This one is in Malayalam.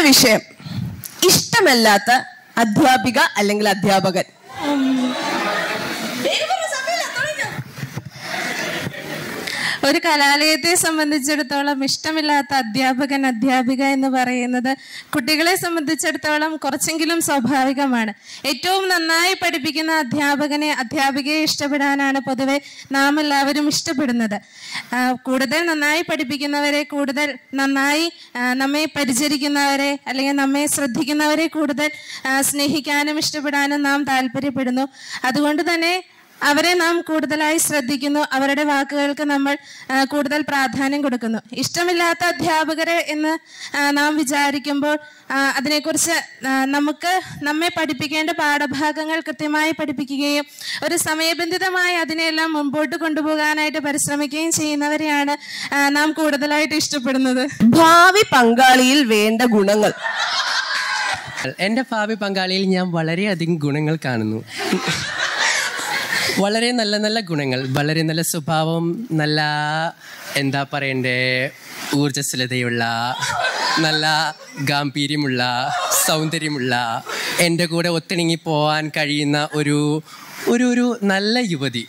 വിഷയം ഇഷ്ടമല്ലാത്ത അധ്യാപിക അല്ലെങ്കിൽ അധ്യാപകൻ. ഒരു കലാലയത്തെ സംബന്ധിച്ചിടത്തോളം ഇഷ്ടമില്ലാത്ത അധ്യാപകൻ അധ്യാപിക എന്ന് പറയുന്നത് കുട്ടികളെ സംബന്ധിച്ചിടത്തോളം കുറച്ചെങ്കിലും സ്വാഭാവികമാണ്. ഏറ്റവും നന്നായി പഠിപ്പിക്കുന്ന അധ്യാപികയെ ഇഷ്ടപ്പെടാനാണ് പൊതുവെ നാം എല്ലാവരും ഇഷ്ടപ്പെടുന്നത്. കൂടുതൽ നന്നായി പഠിപ്പിക്കുന്നവരെ, കൂടുതൽ നന്നായി നമ്മെ പരിചരിക്കുന്നവരെ അല്ലെങ്കിൽ നമ്മെ ശ്രദ്ധിക്കുന്നവരെ കൂടുതൽ സ്നേഹിക്കാനും ഇഷ്ടപ്പെടാനും നാം താല്പര്യപ്പെടുന്നു. അതുകൊണ്ട് തന്നെ അവരെ നാം കൂടുതലായി ശ്രദ്ധിക്കുന്നു, അവരുടെ വാക്കുകൾക്ക് നമ്മൾ കൂടുതൽ പ്രാധാന്യം കൊടുക്കുന്നു. ഇഷ്ടമില്ലാത്ത അധ്യാപകരെ എന്ന് നാം വിചാരിക്കുമ്പോൾ അതിനെക്കുറിച്ച് നമ്മെ പഠിപ്പിക്കേണ്ട പാഠഭാഗങ്ങൾ കൃത്യമായി പഠിപ്പിക്കുകയും ഒരു സമയബന്ധിതമായി അതിനെല്ലാം മുമ്പോട്ട് കൊണ്ടുപോകാനായിട്ട് പരിശ്രമിക്കുകയും ചെയ്യുന്നവരെയാണ് നാം കൂടുതലായിട്ട് ഇഷ്ടപ്പെടുന്നത്. ഭാവി പങ്കാളിയിൽ വേണ്ട ഗുണങ്ങൾ. എൻ്റെ ഭാവി പങ്കാളിയിൽ ഞാൻ വളരെയധികം ഗുണങ്ങൾ കാണുന്നു. വളരെ നല്ല നല്ല ഗുണങ്ങൾ, വളരെ നല്ല സ്വഭാവം, നല്ല എന്താ പറയണ്ടേ, ഊർജ്ജസ്വലതയുള്ള, നല്ല ഗാംഭീര്യമുള്ള, സൗന്ദര്യമുള്ള, എൻ്റെ കൂടെ ഒത്തിണങ്ങി പോകാൻ കഴിയുന്ന ഒരു നല്ല യുവതി.